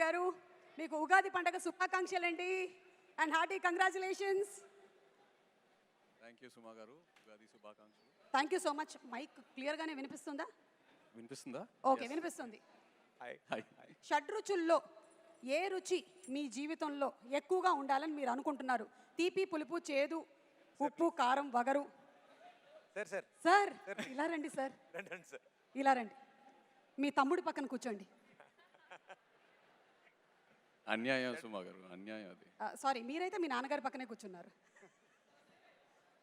గారు, మీకు ఉగాది పండగ శుభాకాంక్షలండి and hearty congratulations. Thank you Suma గారు, ఉగాది శుభాకాంక్షలు. Thank you so much. Mike క్లియర్గానే వినిపిస్తుందా? వినిపిస్తుందా? ఓకే, వినిపిస్తుంది. హాయ్. షడ్రుచుల్లో ఏ రుచి మీ జీవితంలో ఎక్కువగా ఉండాలని మీరు అనుకుంటున్నారు? తీపి, పులుపు, చేదు, ఉప్పు, కారం, వగరు. సార్ ఇలా రండి సార్, ఇలా రండి. మీ తమ్ముడి పక్కన కూర్చోండి. అన్యాయం సుమా గారు, అన్యాయం అది. సారీ, మీరైతే మీ నాన్నగారి పక్కనే కూర్చున్నారు.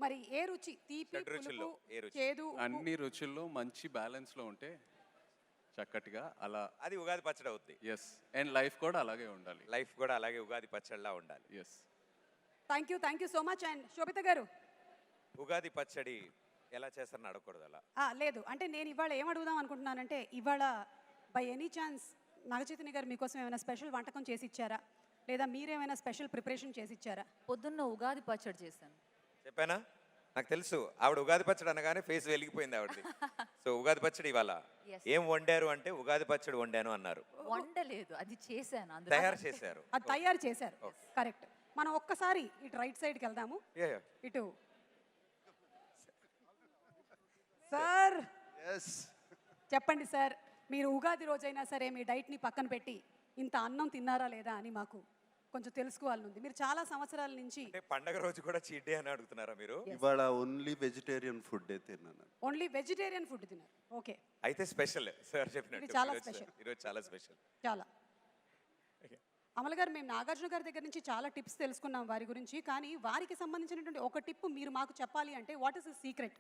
మరి ఏ రుచి? తీపి, పులుపు, చేదు, అన్ని రుచుల్లో మంచి బ్యాలెన్స్ లో ఉంటే చక్కటిగా అలా అది ఉగాది పచ్చడి అవుద్ది. ఎస్, అండ్ లైఫ్ కూడా అలాగే ఉండాలి. లైఫ్ కూడా అలాగే ఉగాది పచ్చడిలా ఉండాలి. Yes, thank you so much. And Shobhita గారు, ఉగాది పచ్చడి ఎలా చేస్తారని అడగకూడదు అలా. లేదు అంటే నేను ఇవాళ ఏం అడుగుదాం అనుకుంటున్నానంటే, ఇవాళ బై ఎనీ ఛాన్స్ నాగచైతన్య గారు మీకోసం ఏమైనా స్పెషల్ వంటకం చేసి ఇచ్చారా, లేదా మీరేమైనా స్పెషల్ ప్రిపరేషన్ చేసి ఇచ్చారా? పొద్దున్న ఉగాది పచ్చడి చేశాను. చెప్పానా? నాకు తెలుసు, ఆవిడ ఉగాది పచ్చడి అనగానే ఫేస్ వెలిగిపోయింది ఆవిడది. సో ఉగాది పచ్చడి ఇవాళ ఏం వండారు అంటే ఉగాది పచ్చడి వండాను అన్నారు. వండలేదు, అది చేశాను, తయారు చేశారు. అది తయారు చేశారు, కరెక్ట్. మనం ఒక్కసారి ఇటు రైట్ సైడ్కి వెళ్దాము. ఇటు సార్ చెప్పండి సార్, మీరు ఉగాది రోజైనా సరే మీ డైట్ని పక్కన పెట్టి ఇంత అన్నం తిన్నారా లేదా అని మాకు కొంచెం తెలుసుకోవాలని ఉంది. మీరు చాలా సంవత్సరాల నుంచి పండగ రోజు కూడా చీట్ డే అని అడుగుతున్నారా మీరు? ఇవాళ ఓన్లీ వెజిటేరియన్ ఫుడ్ తిన్నాను. ఓన్లీ వెజిటేరియన్ ఫుడ్ తిన్నారు. ఓకే, అయితే స్పెషల్ సార్ చెప్పినట్టు చాలా స్పెషల్. ఈరోజు చాలా స్పెషల్. చాలా. అమల్ గారు, మేము నాగార్జున గారి దగ్గర నుంచి చాలా టిప్స్ తెలుసుకున్నాం వారి గురించి, కానీ వారికి సంబంధించినటువంటి ఒక టిప్ మీరు మాకు చెప్పాలి అంటే what is the secret?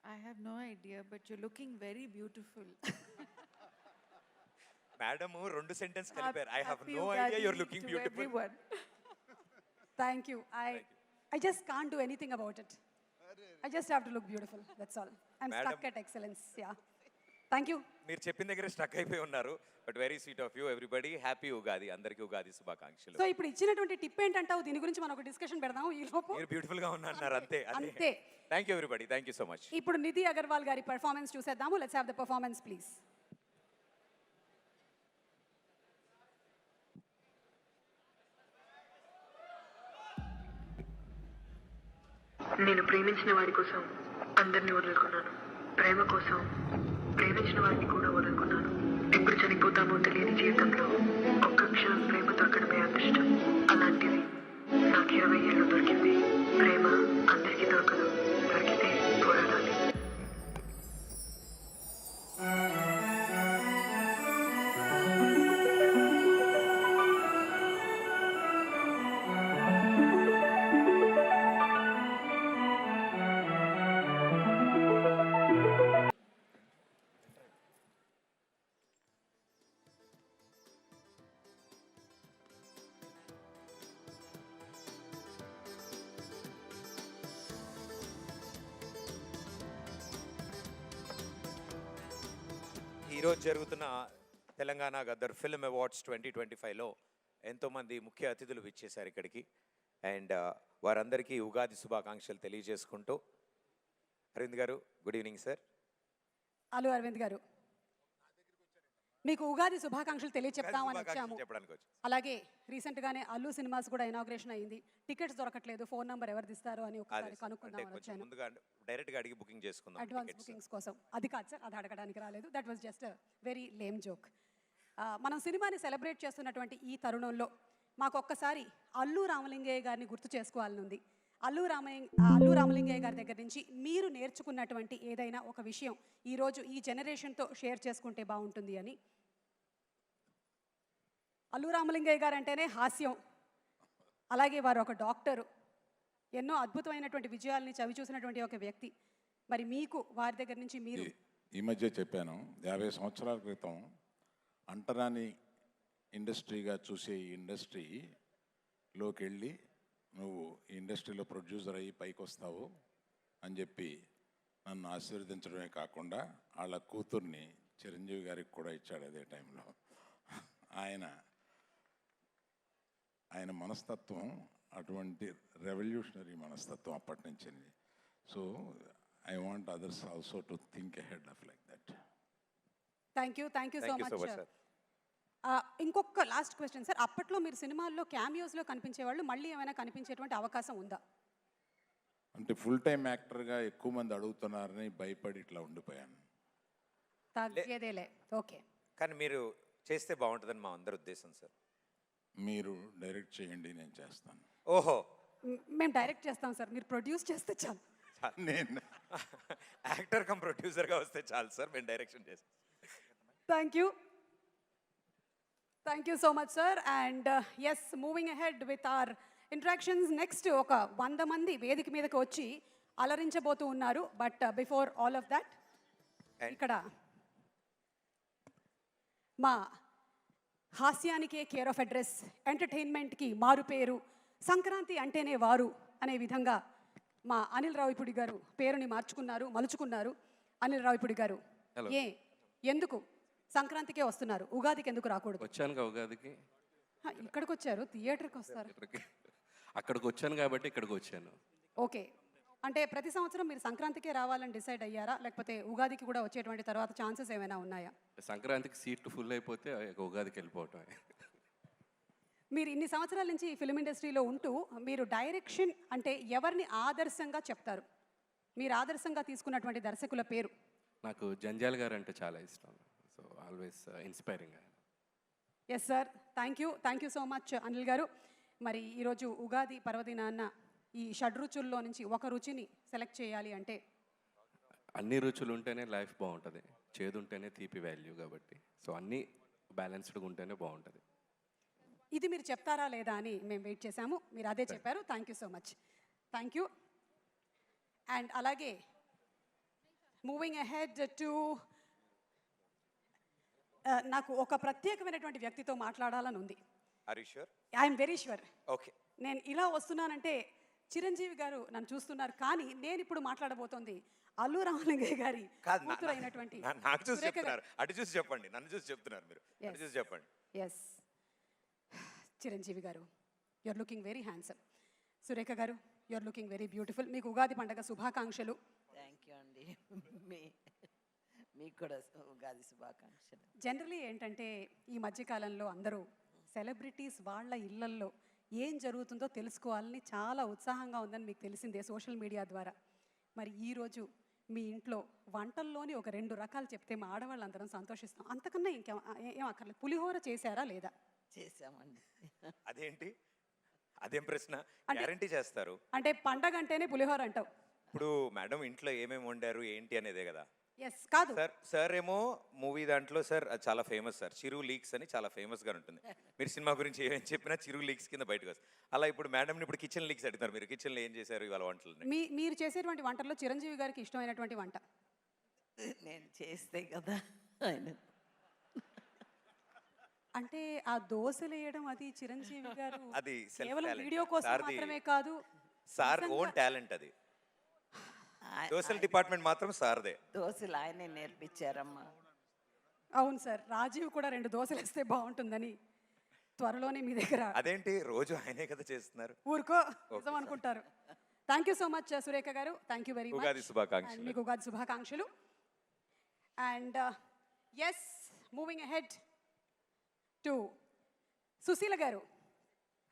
I have no idea, but you're looking very beautiful. Madam రెండు సెంటెన్స్ కలిపారు. I have Happy no Ugadi idea you're looking to beautiful. everyone. Thank you. I just can't do anything about it. I just have to look beautiful. That's all. I'm Madam. stuck at excellence. Yeah. Thank you. మీరు చెప్పిన దగ్గర stuck అయిపోయి ఉన్నారు. But very sweet of you. Everybody happy Ugadi. అందరికీ ఉగాది శుభాకాంక్షలు. So ఇప్పుడు ఇచ్చినటువంటి tip ఏంటంటావు? దీని గురించి మనం ఒక డిస్కషన్ పెడదాం ఈ లోపు. మీరు బ్యూటిఫుల్ గా ఉన్నారు అంతే. అంతే. Thank you everybody. Thank you so much. ఇప్పుడు నిధి అగర్వాల్ గారి పర్ఫార్మెన్స్ చూసేద్దాము. Let's have the performance please. నేను ప్రేమించిన వారి కోసం అందరినీ వదులుకున్నాను. ప్రేమ కోసం ప్రేమించిన వారిని కూడా వదులుకున్నాను. ఎప్పుడు చనిపోతామో తెలియని జీవితంలో ఒక్క క్షణం ప్రేమ దొరకడమే అదృష్టం. అలాంటిది నాకు 20 ఏళ్ళు దొరికింది. ప్రేమ అందరికీ దొరకదు, దొరికితే పోరాడాలి. ఈరోజు జరుగుతున్న తెలంగాణ గద్దర్ ఫిల్మ్ అవార్డ్స్ 2025లో ఎంతోమంది ముఖ్య అతిథులు విచ్చేశారు ఇక్కడికి. అండ్ వారందరికీ ఉగాది శుభాకాంక్షలు తెలియజేసుకుంటూ, అరవింద్ గారు good evening sir. Allu Aravind గారు, మీకు ఉగాది శుభాకాంక్షలు తెలియచెప్తామని వచ్చాము. అలాగే రీసెంట్ గానే అల్లు సినిమాస్ కూడా ఇనాగ్రేషన్ అయింది. టికెట్స్ దొరకట్లేదు, ఫోన్ నంబర్ ఎవరు ఇస్తారో అని ఒకసారి కనుక్కుందామని వచ్చాను. ముందుగా డైరెక్ట్ గా అడిగి బుకింగ్ చేసుకుందాం, అడ్వాన్స్ బుకింగ్స్ కోసం. అది కాదు సార్, అది అడగడానికి రాలేదు. That was just very lame joke. మనం సినిమాని సెలబ్రేట్ చేస్తున్నటువంటి ఈ తరుణంలో మాకు ఒక్కసారి అల్లు రామలింగయ్య గారిని గుర్తు చేసుకోవాలని ఉంది. అల్లు రామలింగయ్య గారి దగ్గర నుంచి మీరు నేర్చుకున్నటువంటి ఏదైనా ఒక విషయం ఈరోజు ఈ జనరేషన్తో షేర్ చేసుకుంటే బాగుంటుంది అని. అల్లు రామలింగయ్య గారు అంటేనే హాస్యం, అలాగే వారు ఒక డాక్టరు, ఎన్నో అద్భుతమైనటువంటి విజయాల్ని చవి చూసినటువంటి ఒక వ్యక్తి. మరి మీకు వారి దగ్గర నుంచి మీరు ఈ మధ్య చెప్పాను, 50 సంవత్సరాల క్రితం అంటరాని ఇండస్ట్రీగా చూసే ఈ ఇండస్ట్రీలోకి వెళ్ళి నువ్వు ఈ ఇండస్ట్రీలో ప్రొడ్యూసర్ అయ్యి పైకి వస్తావు అని చెప్పి నన్ను ఆశీర్వదించడమే కాకుండా వాళ్ళ కూతుర్ని చిరంజీవి గారికి కూడా ఇచ్చాడు అదే టైంలో. ఆయన మనస్తత్వం అటువంటి రెవల్యూషనరీ మనస్తత్వం అప్పటి నుంచి. So I want others also to think ahead of like that. Thank you so much ఇంకొక లాస్ట్ క్వశ్చన్ సార్, అప్పట్లో మీరు సినిమాల్లో క్యామియోస్లో కనిపించేవాళ్ళు మళ్ళీ ఏమైనా కనిపించేటువంటి అవకాశం ఉందా? అంటే ఫుల్ టైం యాక్టర్గా ఎక్కువ మంది అడుగుతున్నారని భయపడి ఇట్లా ఉండిపోయాను. తగ్గేదేలే. ఓకే. కానీ మీరు చేస్తే బాగుంటుందని మా అందరి ఉద్దేశం సార్. మీరు డైరెక్ట్ చేయండి, నేను చేస్తాను. ఓహో, మేము డైరెక్ట్ చేస్తాం సార్, మీరు ప్రొడ్యూస్ చేస్తే చాలు. నేను యాక్టర్ కమ్ ప్రొడ్యూసర్గా వస్తే చాలు సార్, మేము డైరెక్షన్ చేస్తాం. Thank you. Thank you so much sir. And yes, moving ahead with our interactions. Next ఒక 100 మంది వేదిక మీదకి వచ్చి అలరించబోతూ ఉన్నారు. But before all of that, ఇక్కడ మా హాస్యానికే కేర్ ఆఫ్ అడ్రస్, ఎంటర్టైన్మెంట్కి మారు పేరు, సంక్రాంతి అంటేనే వారు అనే విధంగా మా అనిల్ రావిపూడి గారు పేరుని మలుచుకున్నారు. అనిల్ రావిపూడి గారు, Hello. ఎందుకు సంక్రాంతికే వస్తున్నారు, ఉగాదికి ఎందుకు రాకూడదు? వచ్చాను ఉగాదికి, ఇక్కడికి వచ్చారు, థియేటర్కి వస్తారు. అక్కడికి వచ్చాను కాబట్టి ఇక్కడికి వచ్చాను. ఓకే. అంటే ప్రతి సంవత్సరం మీరు సంక్రాంతికే రావాలని డిసైడ్ అయ్యారా, లేకపోతే ఉగాదికి కూడా వచ్చేటువంటి తర్వాత ఛాన్సెస్ ఏమైనా ఉన్నాయా? సంక్రాంతికి సీట్లు ఫుల్ అయిపోతే ఉగాదికి వెళ్ళిపోవటమే. మీరు ఇన్ని సంవత్సరాల నుంచి ఫిల్మ్ ఇండస్ట్రీలో ఉంటూ మీరు డైరెక్షన్ అంటే ఎవరిని ఆదర్శంగా చెప్తారు? మీరు ఆదర్శంగా తీసుకున్నటువంటి దర్శకుల పేరు? నాకు జంజాల్ గారు అంటే చాలా ఇష్టం. So always inspiring. Yes sir, thank you so much Anil గారు. మరి ఈరోజు ఉగాది పర్వదినాన్న ఈ షడ్రుచుల్లో నుంచి ఒక రుచిని సెలెక్ట్ చేయాలి అంటే? అన్ని రుచులు ఉంటేనే లైఫ్ బాగుంటుంది, చేదు ఉంటేనే తీపి వాల్యూ కాబట్టి. సో అన్నీ బ్యాలెన్స్డ్గా ఉంటేనే బాగుంటుంది. ఇది మీరు చెప్తారా లేదా అని మేము వెయిట్ చేశాము, మీరు అదే చెప్పారు. Thank you so much. Thank you. And అలాగే మూవింగ్ అహెడ్ టు, నాకు ఒక ప్రత్యేకమైనటువంటి వ్యక్తితో మాట్లాడాలని ఉంది. Are you sure? I'm very sure. Okay. నేను ఇలా వస్తున్నానంటే చిరంజీవి గారు నన్ను చూస్తున్నారు, కానీ నేను ఇప్పుడు మాట్లాడబోతోంది అల్లు రామలింగయ్య గారి కూతురు అయినటువంటి నాకు చూసి సురేఖ గారు. చెప్తున్నారు, అటు చూసి చెప్పండి, నన్ను చూసి చెప్తున్నారు మీరు. అటు చూసి చెప్పండి. ఎస్, చిరంజీవి గారు, you're looking very handsome. Surekha గారు, యూఆర్ లుకింగ్ వెరీ బ్యూటిఫుల్. మీకు ఉగాది పండుగ శుభాకాంక్షలు. థ్యాంక్ యూ అండి. మీకు కూడా ఉగాది శుభాకాంక్షలు. జనరలీ ఏంటంటే ఈ మధ్యకాలంలో అందరూ సెలబ్రిటీస్ వాళ్ళ ఇళ్లల్లో ఏం జరుగుతుందో తెలుసుకోవాలని చాలా ఉత్సాహంగా ఉందని మీకు తెలిసిందే సోషల్ మీడియా ద్వారా. మరి ఈరోజు మీ ఇంట్లో వంటల్లోని ఒక 2 రకాలు చెప్తే మా ఆడవాళ్ళందరం సంతోషిస్తాం. అంతకన్నా ఏం అక్కర్లేదు. పులిహోర చేశారా లేదా? చేసామండి. అదేంటి, అదేం ప్రశ్న? గ్యారంటీ చేస్తారు అంటే పండగ అంటేనే పులిహోర అంటావు. ఇప్పుడు మేడం ఇంట్లో ఏమేమి వండారు ఏంటి అనేదే కదా. ఎస్, కాదు సార్ ఏమో మూవీ దాంట్లో సార్ అది చాలా ఫేమస్ సార్, చిరు లీక్స్ అని చాలా ఫేమస్గా ఉంటుంది. మీరు సినిమా గురించి ఏమేం చెప్పినా చిరు లీక్స్ కింద బయటకు వస్తుంది. అలా ఇప్పుడు మేడంని ఇప్పుడు కిచెన్ లీక్స్ అడుగుతారు, మీరు కిచెన్లో ఏం చేశారు ఇవాళ వంటలు? మీరు చేసేటువంటి వంటల్లో చిరంజీవి గారికి ఇష్టమైనటువంటి వంట? నేను చేస్తే కదా ఆయన. అంటే ఆ దోశలు వేయడం అది చిరంజీవి గారు అది self కేవలం talent. వీడియో కోసం సార్ది- మాత్రమే కాదు, సార్ ఓన్ టాలెంట్ అది. సోషల్ డిపార్ట్మెంట్ మాత్రం సార్దే. దోశలు ఆయనే నేర్పించారమ్మా. అవును సార్, రాజీవ్ కూడా 2 దోశలు వేస్తే బాగుంటుందని త్వరలోనే మీ దగ్గర. అదేంటి రోజు ఆయనే కదా చేస్తున్నారు? ఊరుకో, నిజం అనుకుంటారు. Thank you so much Surekha గారు, thank you very much. Ugadi శుభాకాంక్షలు. మీకు ఉగాది శుభాకాంక్షలు. And yes, moving ahead to Sushila గారు,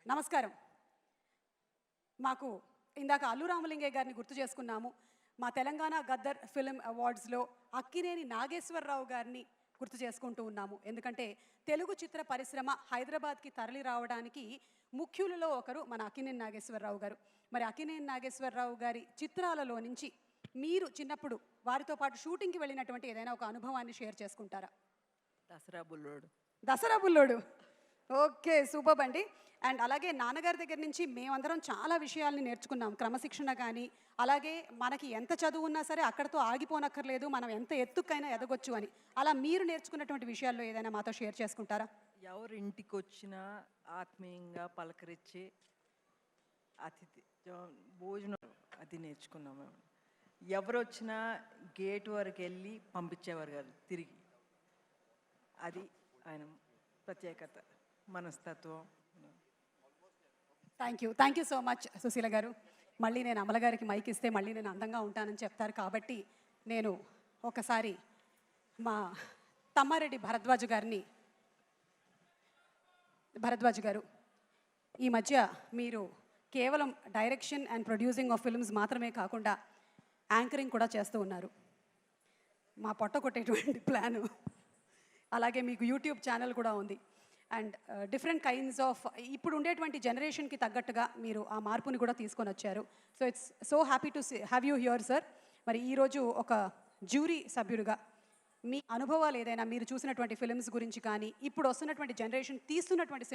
నమస్కారం. మాకు ఇందాక అల్లు రామలింగయ్య గారిని గుర్తు చేసుకున్నాము. మా తెలంగాణ గద్దర్ ఫిల్మ్ అవార్డ్స్లో అక్కినేని నాగేశ్వరరావు గారిని గుర్తు చేసుకుంటూ ఉన్నాము. ఎందుకంటే తెలుగు చిత్ర పరిశ్రమ హైదరాబాద్కి తరలి రావడానికి ముఖ్యులలో ఒకరు మన అక్కినేని నాగేశ్వరరావు గారు. మరి అక్కినేని నాగేశ్వరరావు గారి చిత్రాలలో నుంచి మీరు చిన్నప్పుడు వారితో పాటు షూటింగ్కి వెళ్ళినటువంటి ఏదైనా ఒక అనుభవాన్ని షేర్ చేసుకుంటారా? దసరా బుల్లోడు. దసరా బుల్లోడు, ఓకే, సూపర్ అండి. అండ్ అలాగే నాన్నగారి దగ్గర నుంచి మేమందరం చాలా విషయాల్ని నేర్చుకున్నాం, క్రమశిక్షణ కానీ, అలాగే మనకి ఎంత చదువు ఉన్నా సరే అక్కడితో ఆగిపోనక్కర్లేదు, మనం ఎంత ఎత్తుకైనా ఎదగొచ్చు అని. అలా మీరు నేర్చుకున్నటువంటి విషయాల్లో ఏదైనా మాతో షేర్ చేసుకుంటారా? ఎవరు ఇంటికి వచ్చినా ఆత్మీయంగా పలకరించే అతిథి భోజనం అది నేర్చుకున్నాం మేము. ఎవరు వచ్చినా గేట్ వరకు వెళ్ళి పంపించేవారు కాదు తిరిగి. అది ఆయన ప్రత్యేకత, మనస్తత్వం. Thank you so much Susheela గారు. మళ్ళీ నేను అమల గారికి మైక్ ఇస్తే మళ్ళీ నేను అందంగా ఉంటానని చెప్తారు కాబట్టి నేను ఒకసారి మా తమ్మారెడ్డి భరద్వాజ్ గారిని భరద్వాజ్ గారు, ఈ మధ్య మీరు కేవలం direction and producing of films మాత్రమే కాకుండా యాంకరింగ్ కూడా చేస్తూ ఉన్నారు. మా పొట్ట కొట్టేటువంటి ప్లాను. అలాగే మీకు యూట్యూబ్ ఛానల్ కూడా ఉంది. అండ్ డిఫరెంట్ కైండ్స్ ఆఫ్ ఇప్పుడు ఉండేటువంటి జనరేషన్కి తగ్గట్టుగా మీరు ఆ మార్పుని కూడా తీసుకొని వచ్చారు. So it's so happy to have you here sir. మరి ఈరోజు ఒక జ్యూరీ సభ్యుడిగా మీ అనుభవాలు ఏదైనా మీరు చూసినటువంటి ఫిల్మ్స్ గురించి కానీ ఇప్పుడు వస్తున్నటువంటి జనరేషన్ తీస్తున్నటువంటి